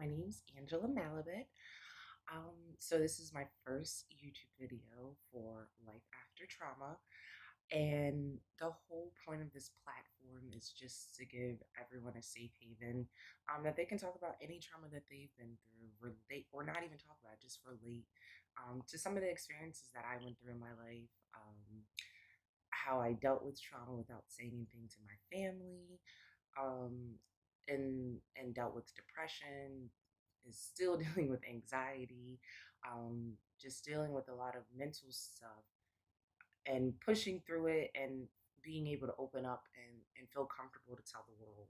My name's Angela Malibet. So this is my first YouTube video for Life After Trauma. And the whole point of this platform is just to give everyone a safe haven that they can talk about any trauma that they've been through, relate, or not even talk about, just relate to some of the experiences that I went through in my life, how I dealt with trauma without saying anything to my family, um, and dealt with depression, is still dealing with anxiety, just dealing with a lot of mental stuff and pushing through it and being able to open up and feel comfortable to tell the world.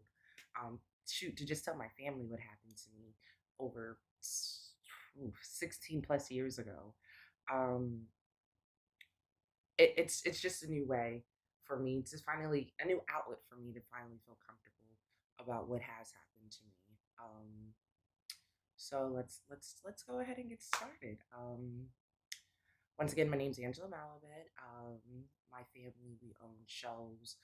Shoot, to just tell my family what happened to me over 16 plus years ago. Um, it's just a new way for me to finally, a new outlet for me to finally feel comfortable about what has happened to me. So let's go ahead and get started. Once again, my name's Angela Malibet. My family, we own shelves,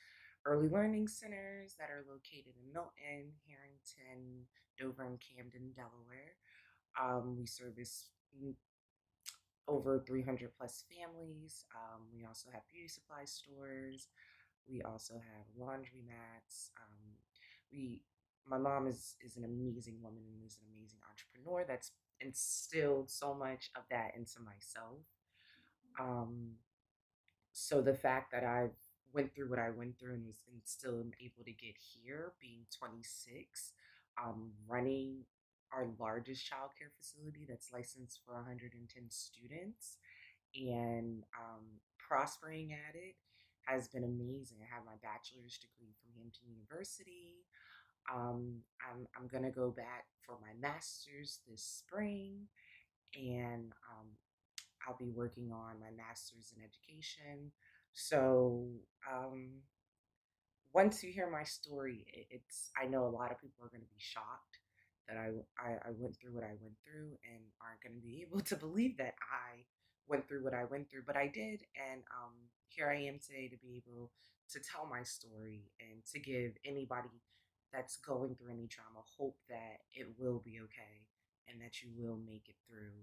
early learning centers that are located in Milton, Harrington, Dover, and Camden, Delaware. We service over 300 plus families. We also have beauty supply stores. We also have laundry mats. We, my mom is an amazing woman and is an amazing entrepreneur that's instilled so much of that into myself. Um, so the fact that I went through what I went through and still am able to get here, being 26, running our largest childcare facility that's licensed for 110 students, and prospering at it has been amazing. I have my bachelor's degree from Hampton University. I'm gonna go back for my master's this spring, and I'll be working on my master's in education. So once you hear my story, it's, I know a lot of people are going to be shocked that I went through what I went through and aren't going to be able to believe that I went through what I went through, but I did. And here I am today to be able to tell my story and to give anybody that's going through any trauma hope that it will be okay and that you will make it through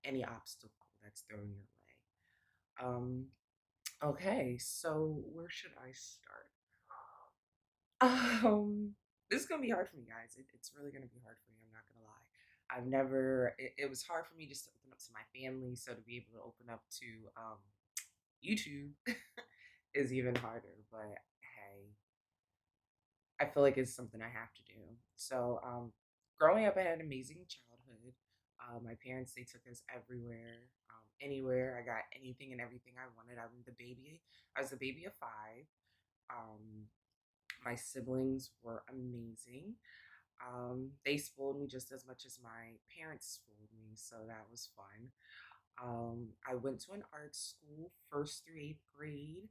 any obstacle that's thrown your way. Um, okay, so where should I start? Um, this is gonna be hard for me, guys. It's really gonna be hard for me. I'm not gonna lie. I've never. It was hard for me just to open up to my family. So to be able to open up to YouTube is even harder. But hey, I feel like it's something I have to do. So growing up, I had an amazing childhood. My parents, they took us everywhere, anywhere. I got anything and everything I wanted. I'm the baby. I was the baby of five. Um, my siblings were amazing. They spoiled me just as much as my parents spoiled me, so that was fun. I went to an art school first through eighth grade.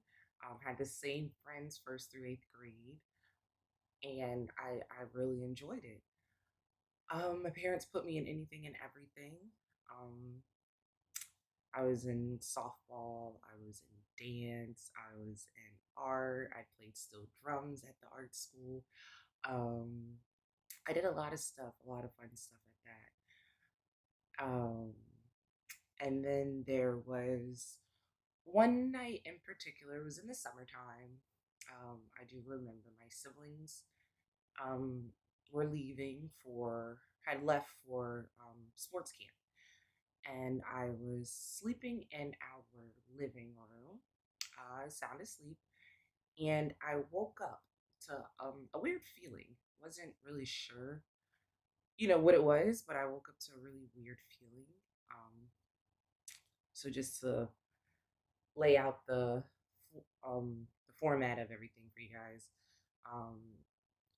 Had the same friends first through eighth grade, and I really enjoyed it. My parents put me in anything and everything. Um, I was in softball, I was in dance, I was in art, I played steel drums at the art school. Um, I did a lot of stuff, a lot of fun stuff at that. And then there was one night in particular, it was in the summertime. I do remember my siblings um, were leaving for, had left for sports camp. And I was sleeping in our living room, sound asleep, and I woke up to a weird feeling. Wasn't really sure, what it was, but I woke up to a really weird feeling. Um, so just to lay out the format of everything for you guys, um,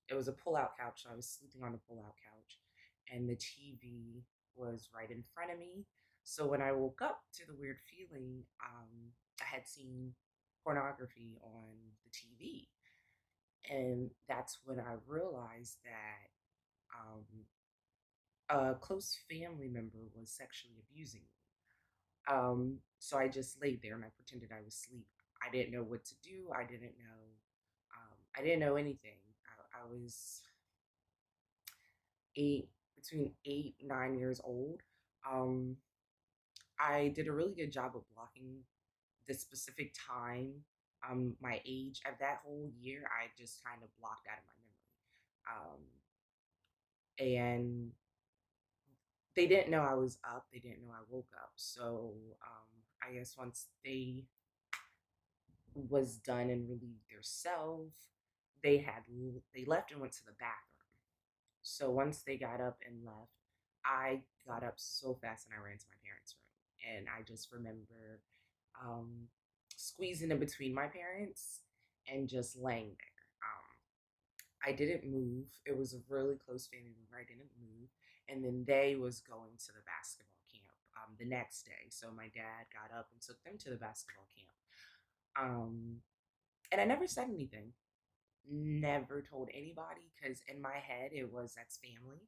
it was a pull-out couch. So I was sleeping on a pull-out couch, and the TV was right in front of me. So when I woke up to the weird feeling, I had seen pornography on the TV, and that's when I realized that a close family member was sexually abusing me. So I just laid there and I pretended I was asleep. I didn't know what to do. I didn't know. I didn't know anything. I was eight, between 8, 9 years old. Um, I did a really good job of blocking the specific time, my age of that whole year. I just kind of blocked out of my memory. And they didn't know I was up. They didn't know I woke up. So I guess once they was done and relieved themselves, they left and went to the bathroom. So once they got up and left, I got up so fast and I ran to my parents' room. And I just remember um, squeezing in between my parents and just laying there. I didn't move. It was a really close family member. I didn't move. And then they was going to the basketball camp the next day. So my dad got up and took them to the basketball camp. Um, and I never said anything. Never told anybody because in my head it was that's family.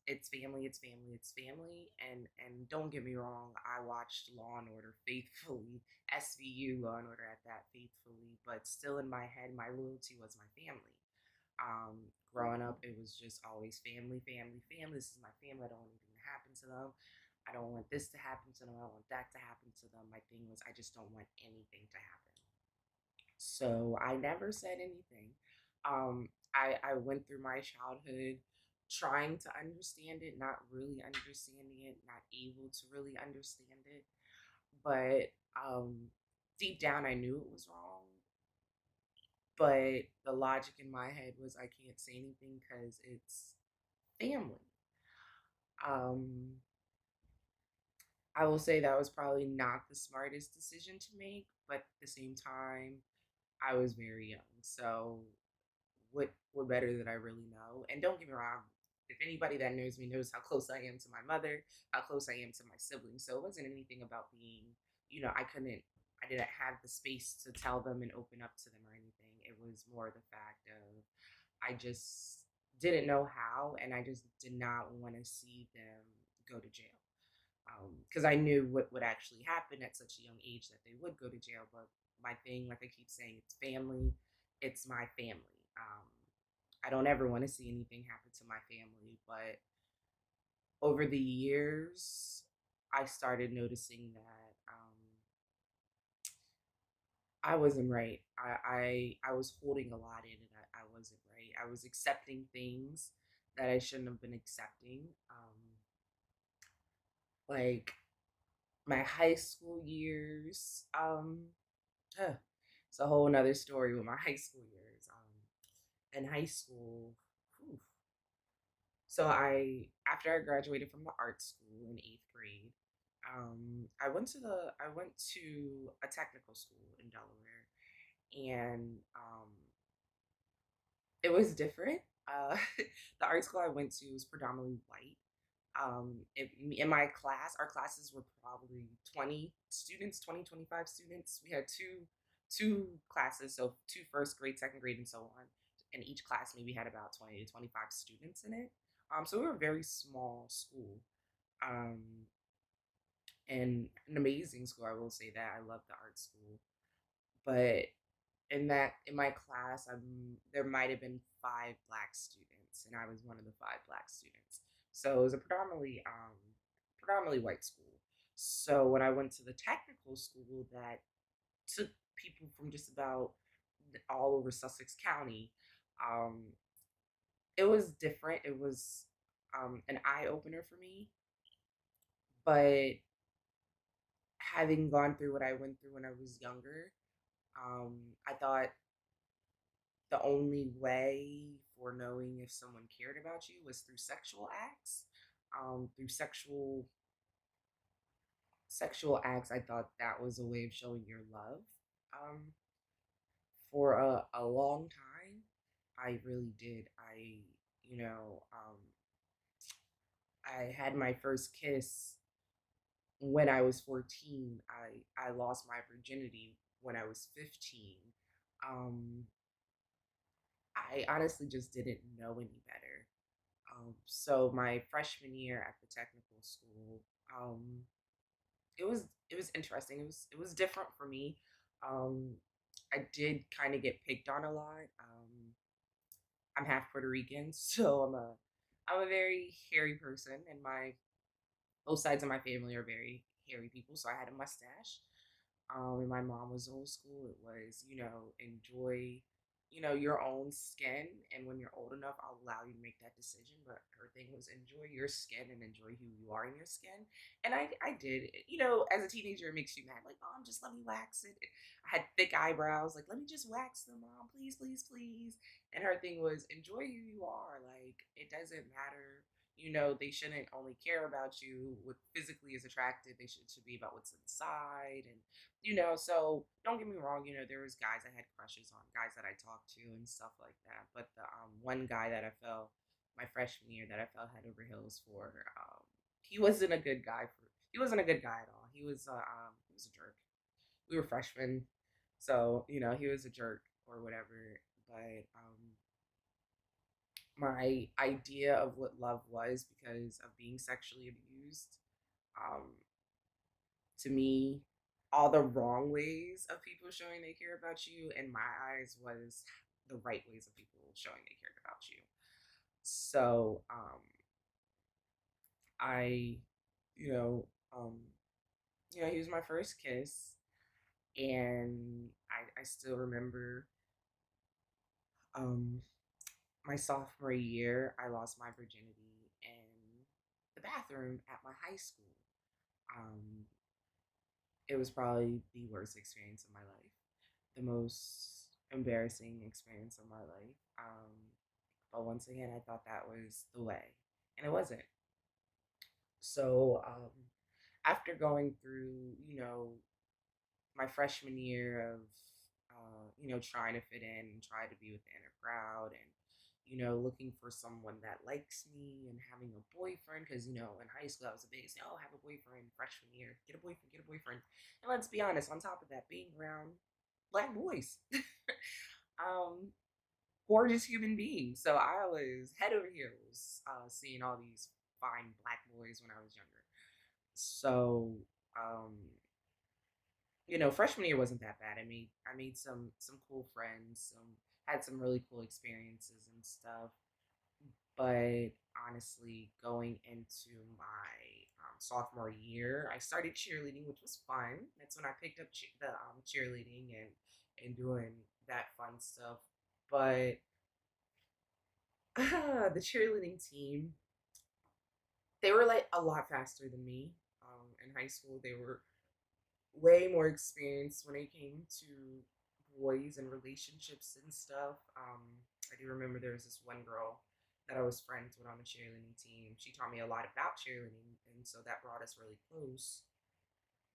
It's family, it's family, it's family. And don't get me wrong, I watched Law and Order faithfully, SVU Law and Order at that faithfully, but still in my head, my loyalty was my family. Growing up, it was just always family, family, family. This is my family. I don't want anything to happen to them. I don't want this to happen to them. I don't want that to happen to them. My thing was, I just don't want anything to happen. So I never said anything. I went through my childhood trying to understand it, not really understanding it, not able to really understand it. But deep down, I knew it was wrong. But the logic in my head was I can't say anything because it's family. Um, I will say that was probably not the smartest decision to make, but at the same time, I was very young. So what better that I really know? And don't get me wrong, if anybody that knows me knows how close I am to my mother, how close I am to my siblings. So it wasn't anything about being, I didn't have the space to tell them and open up to them or anything. It was more the fact of I just didn't know how, and I just did not want to see them go to jail because I knew what would actually happen at such a young age that they would go to jail. But my thing, like I keep saying, it's family. It's my family. I don't ever want to see anything happen to my family. But over the years, I started noticing that I wasn't right. I was holding a lot in, and I wasn't right. I was accepting things that I shouldn't have been accepting. Like my high school years. Huh, it's a whole nother story with my high school years. In high school, whew, so after I graduated from the art school in 8th grade, I went to a technical school in Delaware, and it was different. The art school I went to was predominantly white. In my class, our classes were probably 20 students, 20, 25 students. We had two classes, so two first grade, second grade, and so on. And each class maybe had about 20 to 25 students in it. So we were a very small school. Um, and an amazing school, I will say that. I love the art school. But in my class, there might have been 5 black students, and I was one of the 5 black students. So it was a predominantly white school. So when I went to the technical school that took people from just about all over Sussex County, um, it was different. It was an eye opener for me. But having gone through what I went through when I was younger, I thought the only way for knowing if someone cared about you was through sexual acts. Through sexual acts, I thought that was a way of showing your love. Um, for a long time, I really did. You know, I had my first kiss when I was 14. I lost my virginity when I was 15. Um, I honestly just didn't know any better. So my freshman year at the technical school, um, it was interesting. It was different for me. Um, I did kind of get picked on a lot. I'm half Puerto Rican, so I'm a very hairy person, and my both sides of my family are very hairy people. So I had a mustache. And my mom was old school. It was, enjoy, your own skin. And when you're old enough, I'll allow you to make that decision. But her thing was enjoy your skin and enjoy who you are in your skin. And I did. As a teenager, it makes you mad. Like, mom, just let me wax it. I had thick eyebrows. Like, let me just wax them, mom, please, please, please. And her thing was enjoy who you are. Like, it doesn't matter. They shouldn't only care about you what physically is attractive. They should be about what's inside. And so don't get me wrong, there was guys I had crushes on, guys that I talked to and stuff like that. But the one guy that I fell my freshman year that I fell head over heels for, he wasn't a good guy for he wasn't a good guy at all. He was a jerk. We were freshmen, so he was a jerk or whatever. But my idea of what love was, because of being sexually abused, um, to me, all the wrong ways of people showing they care about you, in my eyes, was the right ways of people showing they cared about you. So, I, you know, um, he was my first kiss, and I still remember, um, my sophomore year, I lost my virginity in the bathroom at my high school. Um, it was probably the worst experience of my life, the most embarrassing experience of my life. But once again, I thought that was the way, and it wasn't. So after going through, my freshman year of, trying to fit in and try to be within a crowd, and looking for someone that likes me and having a boyfriend, because in high school I was a big say, oh, have a boyfriend freshman year, get a boyfriend. And let's be honest, on top of that, being around black boys, um, gorgeous human beings. So I was head over heels seeing all these fine black boys when I was younger. So freshman year wasn't that bad. I made some cool friends, some had some really cool experiences and stuff. But honestly, going into my sophomore year, I started cheerleading, which was fun. That's when I picked up the cheerleading and doing that fun stuff. But the cheerleading team, they were like a lot faster than me. In high school, they were way more experienced when it came to boys and relationships and stuff. I do remember there was this one girl that I was friends with on the cheerleading team. She taught me a lot about cheerleading, and so that brought us really close.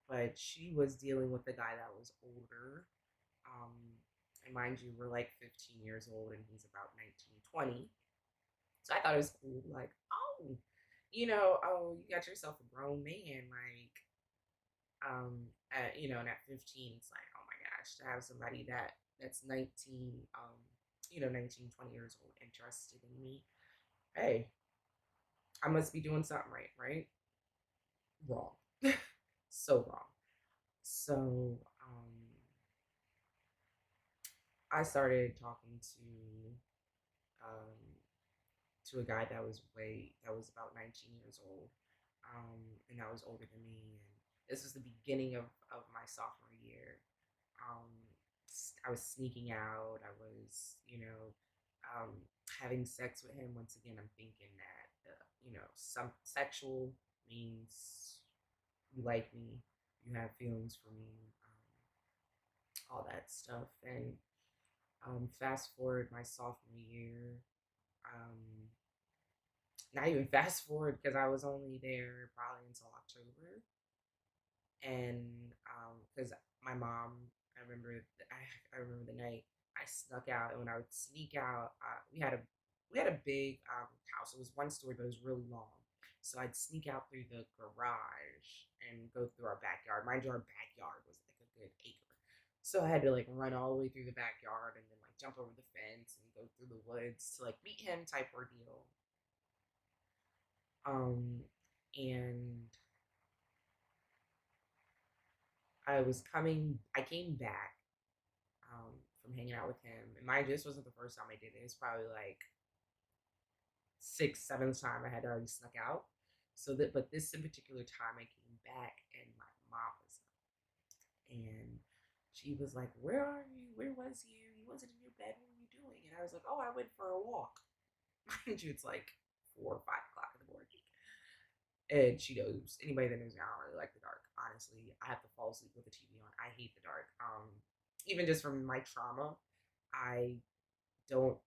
But she was dealing with a guy that was older. Um, and mind you, we're like 15 years old, and he's about 19, 20. So I thought it was cool. Like, oh, oh, you got yourself a grown man. Like, and at 15, it's like, oh my gosh, to have somebody that's 19, 19, 20 years old interested in me. Hey, I must be doing something right, right? Wrong. So wrong. So, I started talking um, to a guy that was about 19 years old, and that was older than me. And this was the beginning of my sophomore year. Um, I was sneaking out. I was, having sex with him. Once again, I'm thinking that, some sexual means you like me, you have feelings for me, all that stuff. And fast forward my sophomore year, um, not even fast forward because I was only there probably until October. And because my mom, I remember the night I snuck out, and when I would sneak out, we had a big house. It was one story, but it was really long. So I'd sneak out through the garage and go through our backyard. Mind you, our backyard was like a good acre. So I had to like run all the way through the backyard and then like jump over the fence and go through the woods to like meet him type ordeal. Um, and I came back from hanging out with him. And mind you, this wasn't the first time I did it. It was probably like sixth, seventh time I had already snuck out. So that, but this in particular time I came back and my mom was up, and she was like, "Where are you? Where was you? You wasn't in your bed. What were you doing?" And I was like, "Oh, I went for a walk." Mind you, it's like 4 or 5 o'clock in the morning. And she knows, anybody that knows me, I don't really like the dark. Honestly, I have to fall asleep with the TV on. I hate the dark. Even just from my trauma, I don't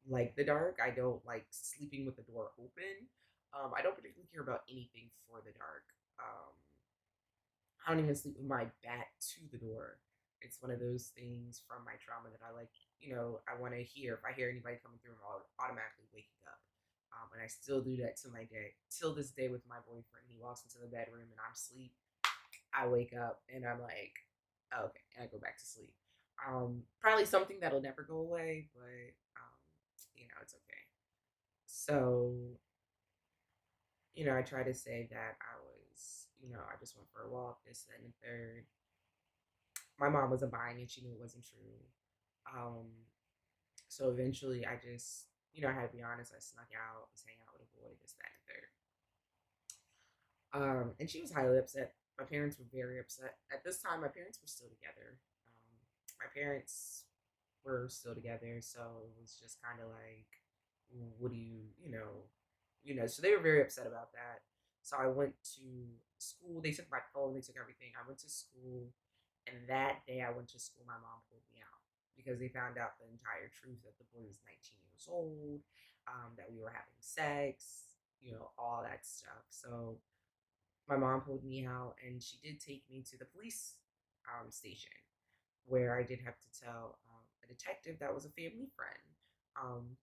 like the dark. I don't like sleeping with the door open. I don't particularly care about anything for the dark. Um, I don't even sleep with my back to the door. It's one of those things from my trauma that I like, I want to hear. If I hear anybody coming through, I'm automatically waking up. And I still do that to my day. Till this day with my boyfriend. He walks into the bedroom and I'm asleep. I wake up and I'm like, oh, okay. And I go back to sleep. Probably something that'll never go away, but, it's okay. So, I try to say that I just went for a walk, this, that, and the third. My mom wasn't buying it. She knew it wasn't true. Um, so eventually I just, I had to be honest. I snuck out, was hanging out with a boy, this, that, and the third. And she was highly upset. My parents were very upset. At this time, my parents were still together. My parents were still together, so it was just kind of like, what do so they were very upset about that. So I went to school. They took my phone, they took everything. I went to school, and that day I went to school, my mom pulled me out because they found out the entire truth that the boy was 19 years old, that we were having sex, all that stuff. So my mom pulled me out, and she did take me to the police station where I did have to tell a detective that was a family friend. Um,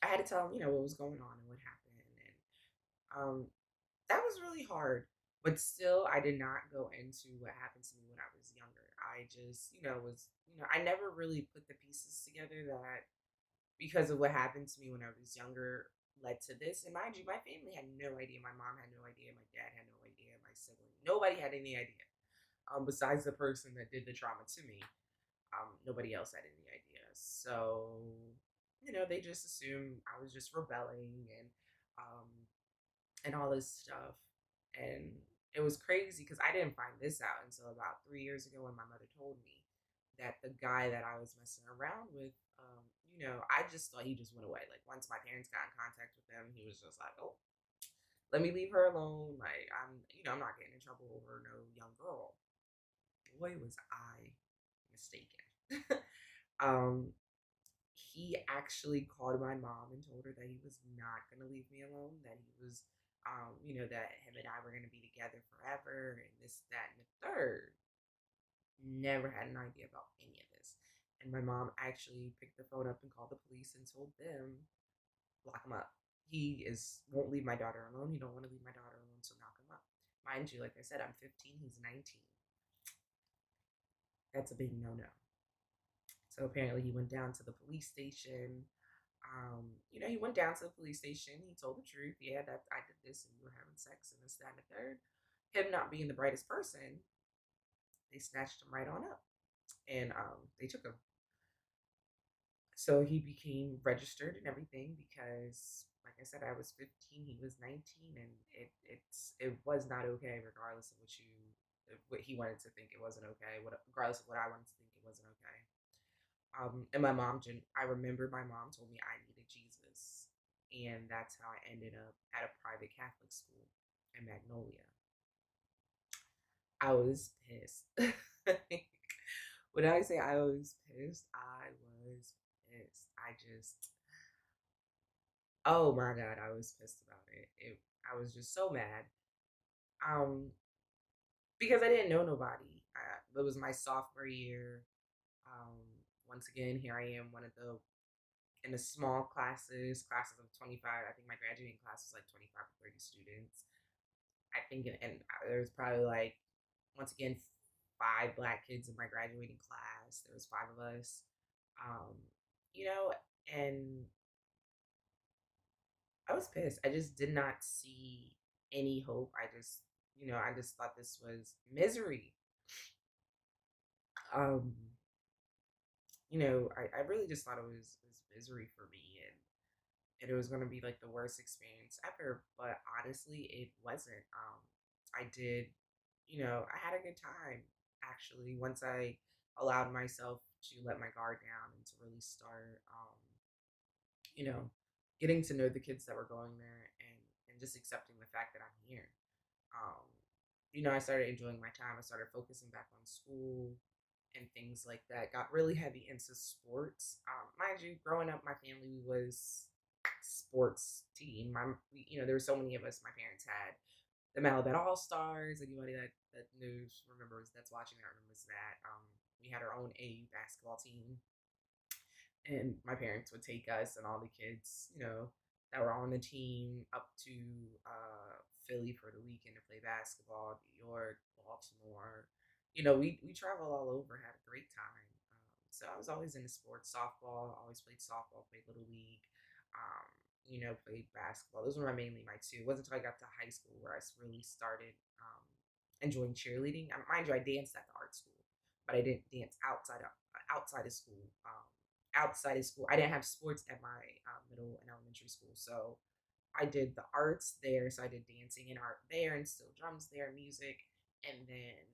I had to tell him, what was going on and what happened, and that was really hard. But still, I did not go into what happened to me when I was younger. I just, I never really put the pieces together that because of what happened to me when I was younger led to this. And mind you, my family had no idea. My mom had no idea. My dad had no idea. My sibling, nobody had any idea. Besides the person that did the trauma to me, nobody else had any idea. So, they just assumed I was just rebelling um, and all this stuff. And it was crazy because I didn't find this out until about 3 years ago when my mother told me that the guy that I was messing around with, I just thought he just went away. Like once my parents got in contact with him, he was just like, "Oh, let me leave her alone. Like I'm not getting in trouble over no young girl." Boy, was I mistaken. um, he actually called my mom and told her that he was not going to leave me alone, that he was, that him and I were going to be together forever, and this, that, and the third. Never had an idea about any of this. And my mom actually picked the phone up and called the police and told them, lock him up. He won't leave my daughter alone. He don't want to leave my daughter alone, so knock him up. Mind you, like I said, I'm 15, he's 19. That's a big no-no. So apparently he went down to the police station. He went down to the police station. He told the truth. Yeah, that I did this and we were having sex and this, that, and the third. Him not being the brightest person, they snatched him right on up and they took him. So he became registered and everything because, like I said, I was 15, he was 19, and it was not okay, regardless of what he wanted to think it wasn't okay. Regardless of what I wanted to think it wasn't okay. And I remember my mom told me I needed Jesus, and that's how I ended up at a private Catholic school in Magnolia. I was pissed. When I say I was pissed, I was pissed. Oh my God, I was pissed about it. I was just so mad. Um, because I didn't know nobody. It was my sophomore year. Um, Once again, here I am, one of the in the small classes of 25. I think my graduating class was like 25 or 30 students. I think, and there was probably like, once again, 5 black kids in my graduating class. There was 5 of us. Um, you know, and I was pissed. I just did not see any hope. I just thought this was misery. Um, I really just thought it was misery for me. and it was going to be like the worst experience ever. But honestly, it wasn't. I did, I had a good time actually once I allowed myself to let my guard down and to really start, you know, getting to know the kids that were going there, and just accepting the fact that I'm here. Um, I started enjoying my time. I started focusing back on school and things like that. Got really heavy into sports. Mind you, growing up, my family was sports team. There were so many of us. My parents had the Malabat All Stars. Anybody that knows remembers that's watching that remembers that. We had our own AU basketball team, and my parents would take us and all the kids, that were on the team up to Philly for the weekend to play basketball, New York, Baltimore. We traveled all over, had a great time. So I was always into sports, softball. Always played softball, played little league. Played basketball. Those were mainly my two. It wasn't until I got to high school where I really started enjoying cheerleading. Mind you, I danced at the art school, but I didn't dance outside of school. Outside of school, I didn't have sports at my middle and elementary school, so I did the arts there. So I did dancing and art there, and still drums there, music, and then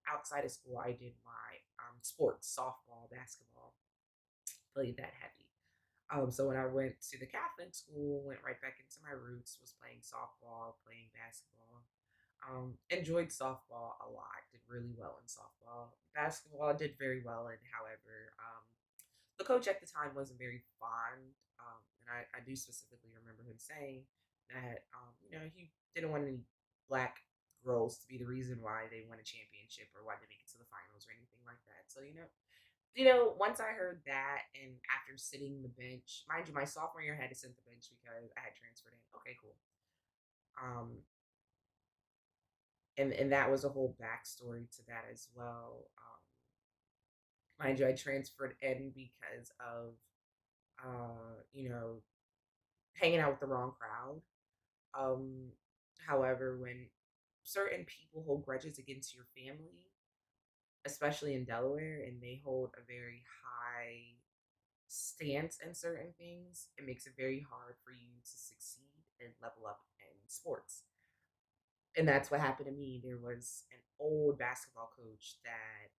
outside of school, I did my sports, softball, basketball, played that heavy. So when I went to the Catholic school, went right back into my roots, was playing softball, playing basketball. Enjoyed softball a lot. Did really well in softball. Basketball, I did very well in. However, the coach at the time wasn't very fond, and I do specifically remember him saying that he didn't want any black girls to be the reason why they won a championship or why they make it to the finals or anything like that. So once I heard that, and after sitting the bench, mind you, my sophomore year I had to sit the bench because I had transferred in. Okay, cool. Um, and that was a whole backstory to that as well. Mind you, I transferred in because of hanging out with the wrong crowd. Um, However, when certain people hold grudges against your family, especially in Delaware, and they hold a very high stance in certain things, it makes it very hard for you to succeed and level up in sports. And that's what happened to me. There was an old basketball coach that,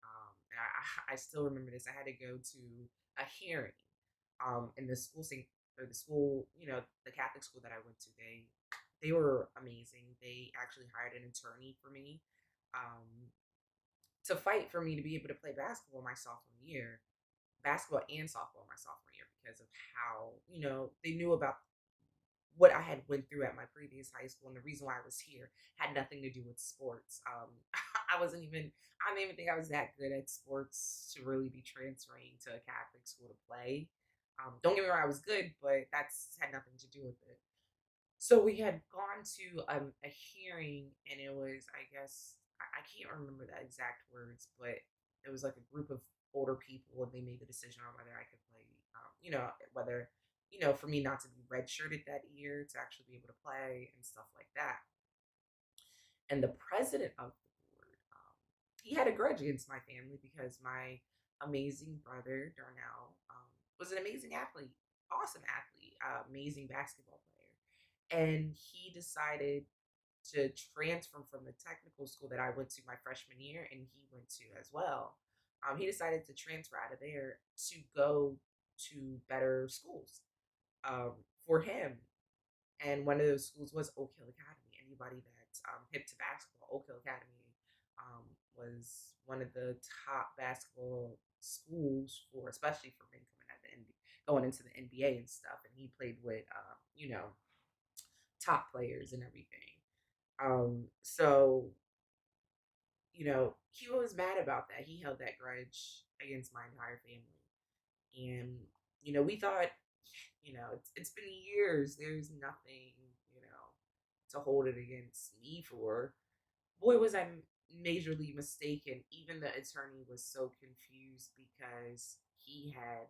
and I still remember this. I had to go to a hearing, in the school or the school, the Catholic school that I went to. They were amazing. They actually hired an attorney for me, um, to fight for me to be able to play basketball my sophomore year, basketball and softball my sophomore year, because of how they knew about what I had went through at my previous high school, and the reason why I was here had nothing to do with sports. I wasn't even I didn't even think I was that good at sports to really be transferring to a Catholic school to play. Don't get me wrong, I was good, but that's had nothing to do with it. So we had gone to a hearing, and it was, I guess, I can't remember the exact words, but it was like a group of older people, and they made the decision on whether I could play, whether, for me not to be redshirted that year to actually be able to play and stuff like that. And the president of the board, he had a grudge against my family because my amazing brother, Darnell, was an amazing athlete, awesome athlete, amazing basketball player. And he decided to transfer from the technical school that I went to my freshman year, and he went to as well. He decided to transfer out of there to go to better schools, for him. And one of those schools was Oak Hill Academy. Anybody that's hip to basketball, Oak Hill Academy was one of the top basketball schools for, especially for men coming at the going into the NBA and stuff. And he played with, top players and everything. So he was mad about that. He held that grudge against my entire family, and we thought, it's been years. There's nothing, to hold it against me for. Boy, was I majorly mistaken. Even the attorney was so confused because he had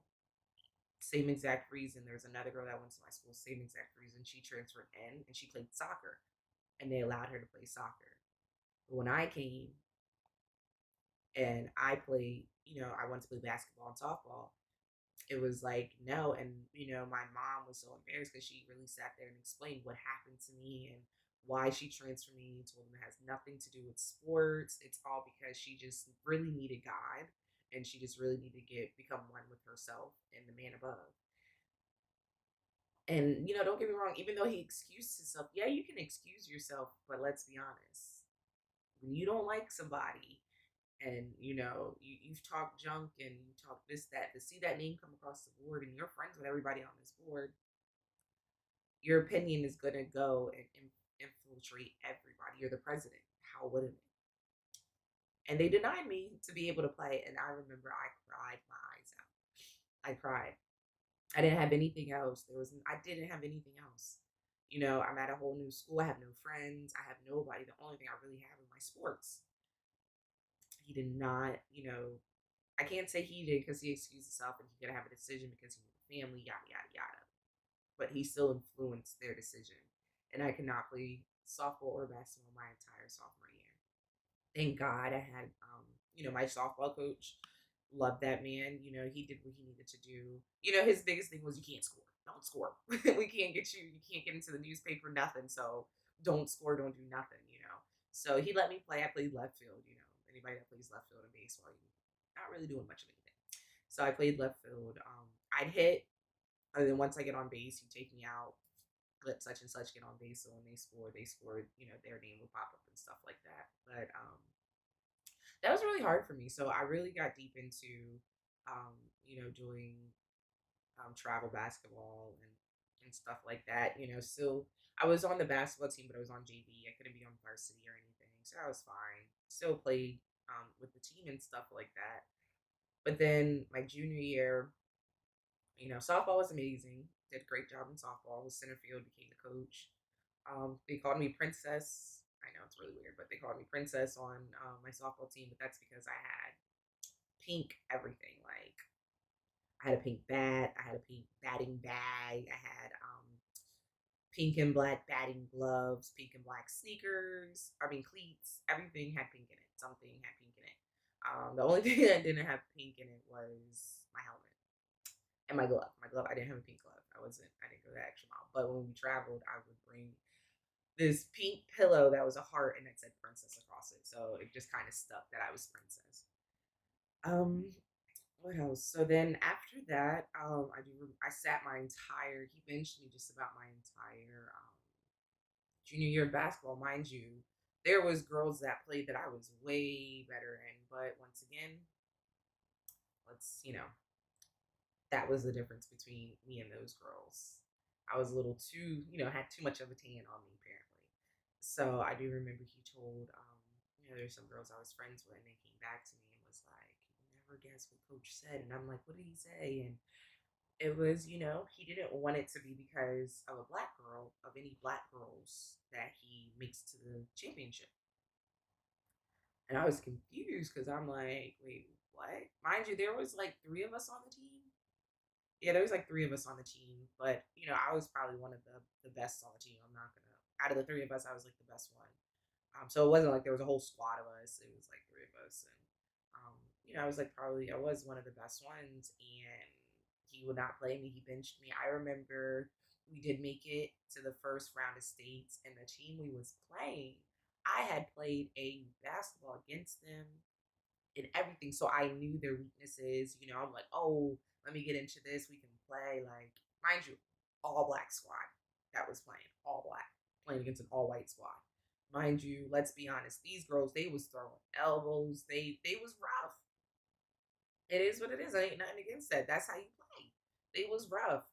same exact reason. There's another girl that went to my school, same exact reason. She transferred in and she played soccer, and they allowed her to play soccer. But when I came and I played, I wanted to play basketball and softball, it was like no. And my mom was so embarrassed because she really sat there and explained what happened to me and why she transferred me. Told them it has nothing to do with sports. It's all because she just really needed God, and she just really needed to become one with herself and the man above. And don't get me wrong, even though he excused himself, yeah, you can excuse yourself, but let's be honest. When you don't like somebody and you've talked junk and you talk this, that, to see that name come across the board and you're friends with everybody on this board, your opinion is gonna go and infiltrate everybody. You're the president. How wouldn't it? And they denied me to be able to play, and I remember I cried my eyes out. I cried. I didn't have anything else. I didn't have anything else. I'm at a whole new school. I have no friends. I have nobody. The only thing I really have is my sports. He did not, I can't say he did because he excused himself and he could have a decision because he was a family, yada, yada, yada. But he still influenced their decision. And I could not play softball or basketball my entire sophomore year. Thank God I had, my softball coach. Loved that man. He did what he needed to do. His biggest thing was you can't score. Don't score. We can't get you. You can't get into the newspaper. Nothing. So don't score. Don't do nothing. So he let me play. I played left field. Anybody that plays left field in baseball, you're not really doing much of anything. So I played left field. I'd hit, and then once I get on base, you take me out. Let such and such get on base. So when they scored. Their name would pop up and stuff like that. But that was really hard for me. So I really got deep into, doing travel basketball and stuff like that. Still, I was on the basketball team, but I was on JV. I couldn't be on varsity or anything, so I was fine. Still played with the team and stuff like that. But then my junior year, softball was amazing. Did a great job in softball. Was center field, became the coach. They called me Princess. I know it's really weird, but they called me Princess on my softball team. But that's because I had pink everything. Like I had a pink bat. I had a pink batting bag. I had pink and black batting gloves, pink and black sneakers. I mean cleats. Everything had pink in it. Something had pink in it. The only thing that didn't have pink in it was my helmet and my glove. My glove. I didn't have a pink glove. I wasn't. I didn't go the extra mile. But when we traveled, I would bring this pink pillow that was a heart and it said princess across it. So it just kind of stuck that I was princess. Um, what else? So then after that, I sat my entire he benched me just about my entire junior year of basketball, mind you. There was girls that played that I was way better in, but once again, let's that was the difference between me and those girls. I was a little too, had too much of a tan on me apparently. So I do remember he told, there's some girls I was friends with, and they came back to me and was like, "You never guess what Coach said," and I'm like, "What did he say?" And it was, he didn't want it to be because of a black girl, of any black girls that he makes to the championship. And I was confused because I'm like, wait, what? Mind you, there was like three of us on the team. Yeah, there was like three of us on the team, but I was probably one of the best on the team. I'm not gonna. Out of the three of us, I was like the best one. So it wasn't like there was a whole squad of us. It was like three of us, and I was like probably I was one of the best ones, and he would not play me. He benched me. I remember we did make it to the first round of states, and the team we was playing, I had played a basketball against them and everything. So I knew their weaknesses. I'm like, oh, let me get into this. We can play. Like, mind you, all black squad that was playing, all black, playing against an all white squad. Mind you, let's be honest, these girls, they was throwing elbows. They was rough. It is what it is. I ain't nothing against that. That's how you play. They was rough.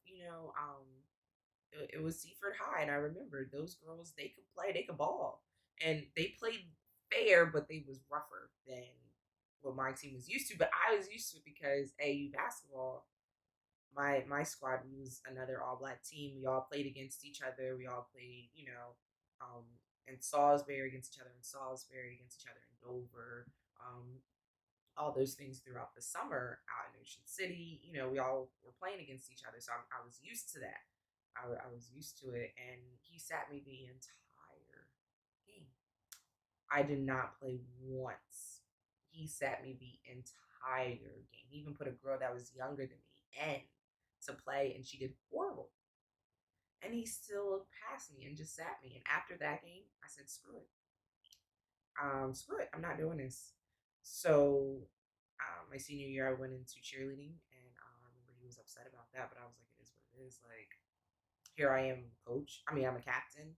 It was Seaford High, and I remember those girls. They could play. They could ball, and they played fair, but they was rougher than what my team was used to. But I was used to it because AU basketball, my squad was another all black team. We all played against each other. We all played, in Salisbury against each other, in Salisbury against each other, in Dover. All those things throughout the summer out in Ocean City. We all were playing against each other, so I was used to that. I was used to it, and he sat me the entire game. I did not play once. He sat me the entire game. He even put a girl that was younger than me in to play, and she did horrible. And he still passed me and just sat me. And after that game, I said, screw it. Screw it. I'm not doing this. So my senior year, I went into cheerleading, and I remember he was upset about that, but I was like, it is what it is. Like, here I am, coach. I mean, I'm a captain.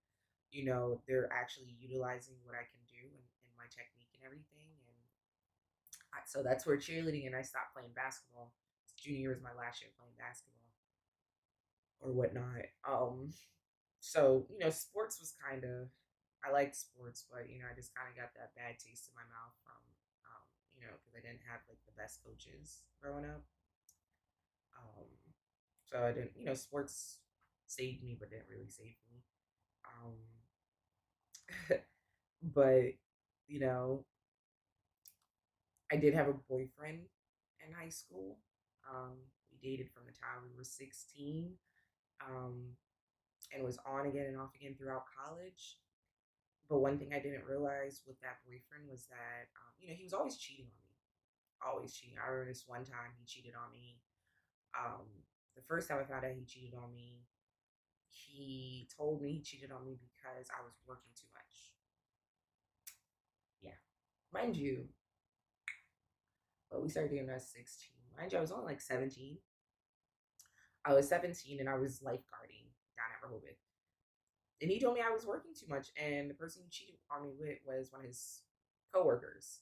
They're actually utilizing what I can do and my technique and everything. And so that's where cheerleading, and I stopped playing basketball. Junior year was my last year playing basketball or whatnot. So sports was kind of, I liked sports, but I just kind of got that bad taste in my mouth from, because I didn't have like the best coaches growing up. Um, so I didn't, sports saved me, but didn't really save me. Um, but you know, I did have a boyfriend in high school. Um, we dated from the time we were 16, um, and was on again and off again throughout college. But one thing I didn't realize with that boyfriend was that, he was always cheating on me, always cheating. I remember this one time he cheated on me. Um, the first time I found out he cheated on me, he told me he cheated on me because I was working too much. Yeah, mind you, but we started dating when I was 16. Mind you, I was only like 17. I was 17 and I was lifeguarding down at Rehoboth. And he told me I was working too much, and the person he cheated on me with was one of his coworkers.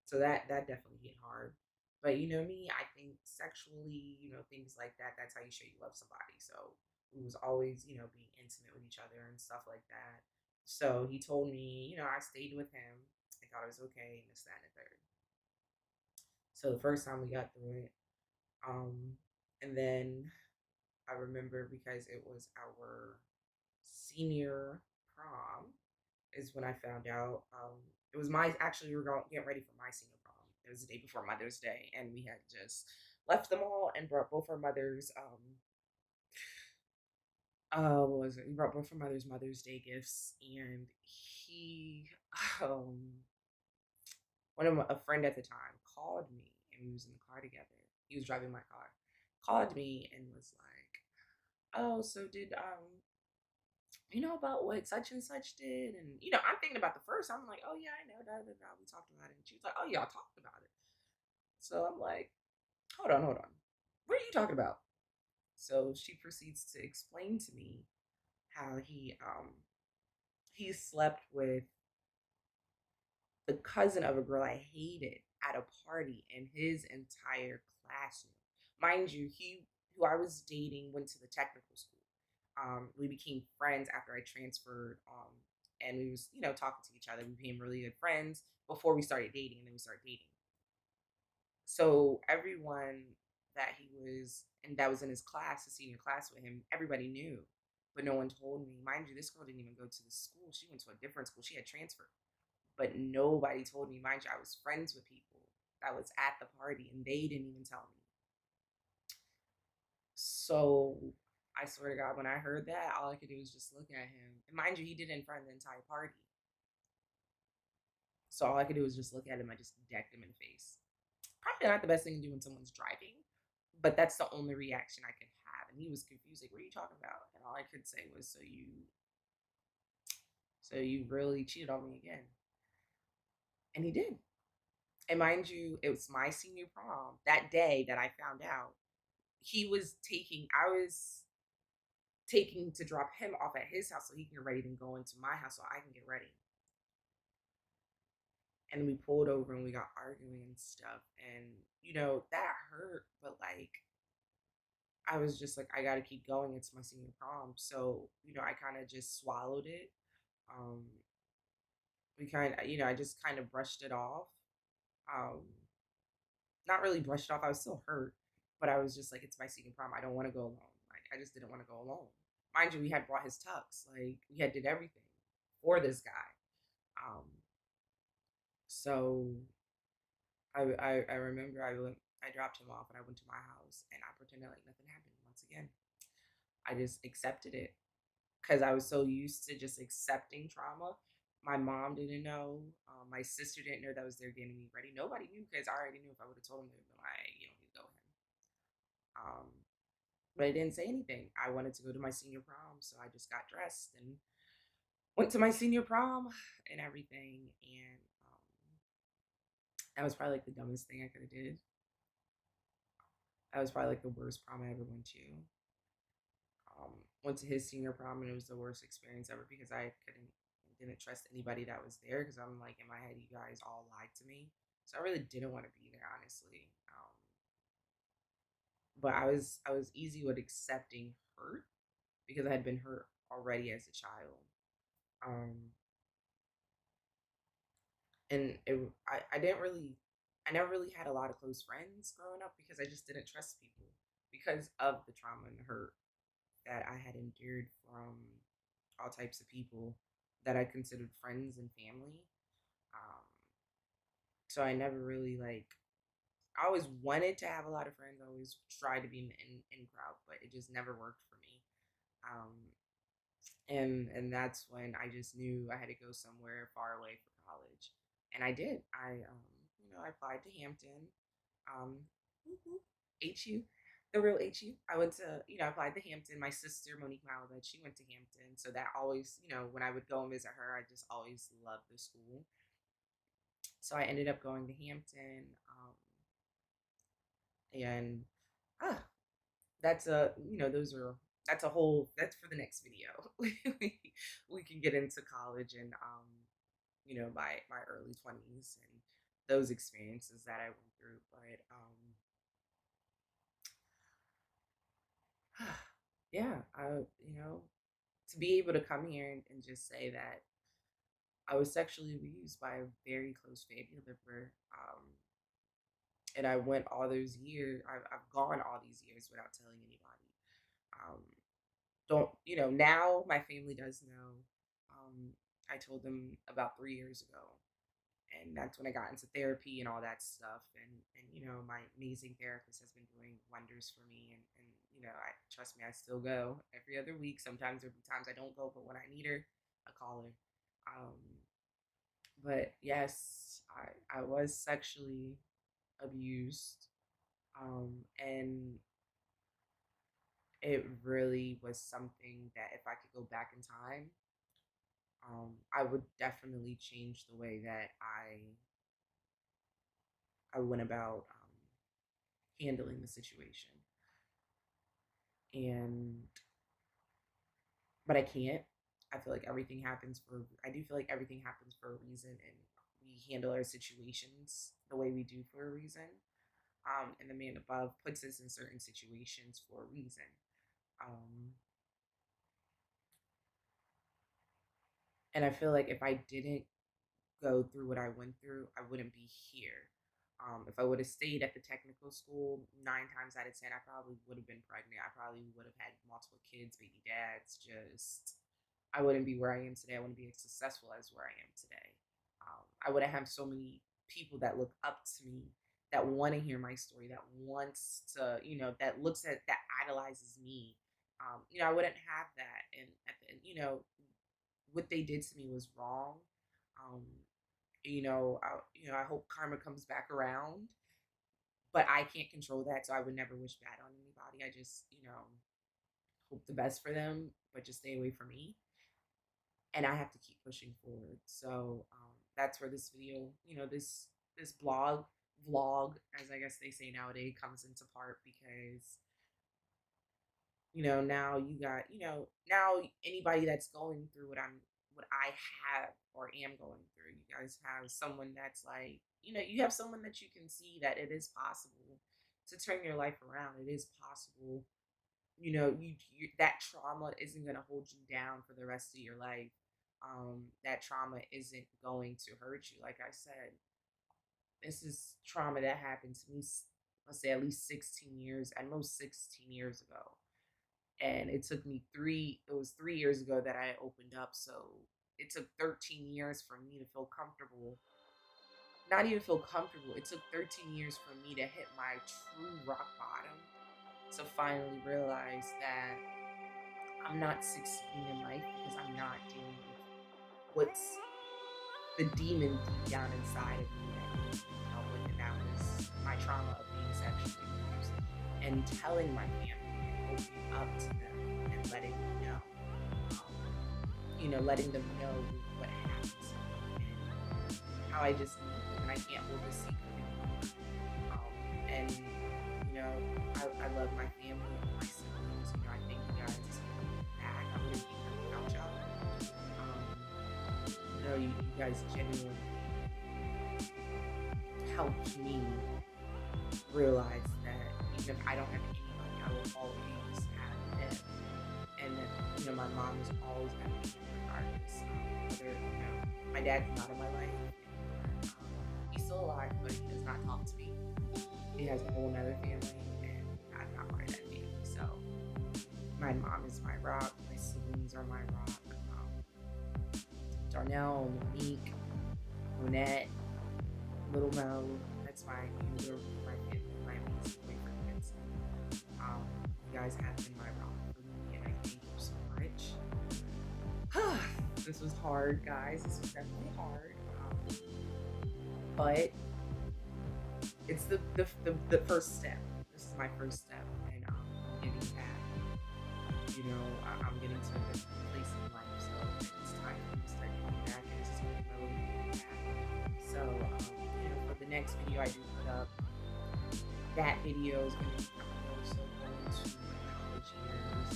So that definitely hit hard. But me, I think sexually, things like that, that's how you show you love somebody. So we was always, being intimate with each other and stuff like that. So he told me, I stayed with him. I thought it was okay, and this, that, and the third. So the first time we got through it, um, and then I remember because it was our senior prom is when I found out. It was my actually we were going getting ready for my senior prom. It was the day before Mother's Day, and we had just left them all and brought both our mothers. What was it? We brought both our mothers Mother's Day gifts, and he, um, a friend at the time called me, and we was in the car together. He was driving my car, called me and was like, "Oh, so did about what such and such did?" And I'm thinking about the first. I'm like, "Oh yeah, I know. Da, da, da. We talked about it." And she was like, "Oh yeah, I talked about it." So I'm like, hold on. What are you talking about?" So she proceeds to explain to me how he slept with the cousin of a girl I hated at a party in his entire classroom. Mind you, he who I was dating went to the technical school. We became friends after I transferred, and we was talking to each other. We became really good friends before we started dating, and then we started dating. So everyone that he was and that was in his class, his senior class with him, everybody knew, but no one told me. Mind you, this girl didn't even go to the school. She went to a different school. She had transferred, but nobody told me. Mind you, I was friends with people that was at the party, and they didn't even tell me. So I swear to God, when I heard that, all I could do was just look at him. And mind you, he did it in front of the entire party. So all I could do was just look at him. I just decked him in the face. Probably not the best thing to do when someone's driving, but that's the only reaction I could have. And he was confused, like, "What are you talking about?" And all I could say was, "So you really cheated on me again?" And he did. And mind you, it was my senior prom that day that I found out. I was taking to drop him off at his house so he can get ready, then go into my house so I can get ready. And we pulled over and we got arguing and stuff. And, that hurt, but like, I was just like, I got to keep going. It's my senior prom. So, I kind of just swallowed it. Um, I just kind of brushed it off. Um, Not really brushed it off. I was still hurt, but I was just like, it's my senior prom. I don't want to go alone. Like, I just didn't want to go alone. Mind you, we had brought his tux. Like, we had did everything for this guy. Um, so I remember I dropped him off and I went to my house and I pretended like nothing happened once again. I just accepted it because I was so used to just accepting trauma My mom didn't know. My sister didn't know that was there getting me ready. Nobody knew because I already knew if I would have told them, they would have been like, "Hey, you don't need to go with him." But I didn't say anything. I wanted to go to my senior prom, so I just got dressed and went to my senior prom and everything. And that was probably like the dumbest thing I could have did. That was probably like the worst prom I ever went to. Went to his senior prom and it was the worst experience ever because I didn't trust anybody that was there because I'm like in my head you guys all lied to me, so I really didn't want to be there honestly. But I was easy with accepting hurt because I had been hurt already as a child. Um, and I didn't really I never really had a lot of close friends growing up because I just didn't trust people because of the trauma and the hurt that I had endured from all types of people that I considered friends and family. Um, so I never really like. I always wanted to have a lot of friends. I always tried to be in crowd, but it just never worked for me. Um, and that's when I just knew I had to go somewhere far away for college, and I did. I applied to Hampton, um, HU, the real HU. I went to, I applied to Hampton. My sister Monique Malaved, she went to Hampton, so that always, when I would go and visit her, I just always loved the school. So I ended up going to Hampton, and ah, that's a, those are that's for the next video. We can get into college and my early 20s and those experiences that I went through. But yeah, to be able to come here and just say that I was sexually abused by a very close family member, and I went all those years. I've gone all these years without telling anybody. Um, don't now my family does know. I told them about 3 years ago, and that's when I got into therapy and all that stuff. And my amazing therapist has been doing wonders for me. And I trust me, I still go every other week. Sometimes there'll be times I don't go, but when I need her, I call her. Um, but yes, I was sexually abused, and it really was something that if I could go back in time, I would definitely change the way that I went about handling the situation. And but I can't. I feel like everything happens for. I do feel like everything happens for a reason, and we handle our situations the way we do for a reason. And the man above puts us in certain situations for a reason. Um, and I feel like if I didn't go through what I went through, I wouldn't be here. If I would have stayed at the technical school, 9 times out of 10, I probably would have been pregnant. I probably would have had multiple kids, baby dads. Just, I wouldn't be where I am today. I wouldn't be as successful as where I am today. I wouldn't have so many people that look up to me, that want to hear my story, that wants to, that looks at, that idolizes me. I wouldn't have that. And at the end, what they did to me was wrong. Um, I hope karma comes back around, but I can't control that, so I would never wish bad on anybody. I just, hope the best for them, but just stay away from me. And I have to keep pushing forward. So that's where this video, this blog vlog, as I guess they say nowadays, comes into part because now you got, now anybody that's going through what I have or am going through, you guys have someone that's like, you have someone that you can see that it is possible to turn your life around. It is possible. That trauma isn't going to hold you down for the rest of your life. That trauma isn't going to hurt you. Like I said, this is trauma that happened to me, let's say at least 16 years, at most 16 years ago. And it took me it was 3 years ago that I opened up. So it took 13 years for me to feel comfortable. Not even feel comfortable. It took 13 years for me to hit my true rock bottom to finally realize that I'm not succeeding in life because I'm not dealing with what's the demon deep down inside of me that needs to be dealt with, and that was my trauma of being sexually abused, and telling my family and opening up to them and letting them know, letting them know what happened to me and how I just need them, and I can't hold this secret anymore. And I love my family and my siblings. I thank you guys back. I wouldn't be here without y'all. You guys genuinely helped me realize that even if I don't have anybody, I will always have them. And that, my mom is always going to be here regardless. Whether, my dad's not in my life. He's still alive, but he does not talk to me. He has a whole nother family, and I'm not part of that family. So my mom is my rock. My siblings are my rock. Darnell, Monique, Lynette, Little Mel. That's my family, my amazing boyfriends. You guys have been my rock for me, and I thank you so much. This was hard, guys. This was definitely hard. But it's the first step. This is my first step, and getting back. I'm getting to a different place in life, so it's time for me to start getting back, and this is what I'm really getting back. So, for the next video I do put up, that video is going to be also going to my college years.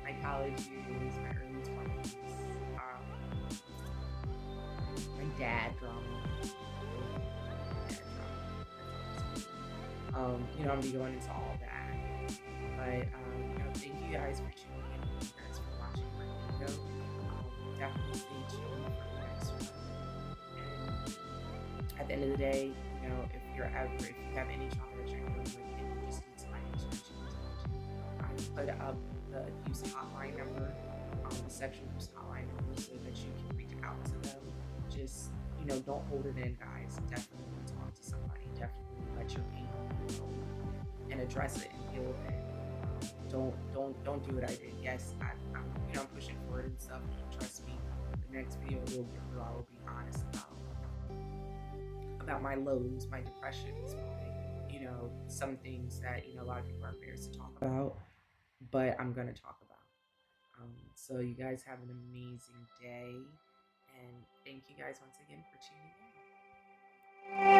My college years, my early 20s, my dad drama. I'm gonna be going into all that. But thank you guys for tuning in. Thank you guys for watching my video. Definitely stay tuned for the next one. And at the end of the day, if you have any trauma that you're dealing with and you just need somebody to reach out to, I put up the abuse hotline number, the sexual abuse hotline number, so that you can reach out to them. Just don't hold it in, guys. Definitely talk to somebody. Definitely let your pain know and address it and deal with it. Don't do what I did. Yes, I'm pushing forward and stuff. Trust me, the next video will be real. I will be honest about my lows, my depressions, my some things that a lot of people are embarrassed to talk about, but I'm gonna talk about. So you guys have an amazing day, and thank you guys once again for tuning in.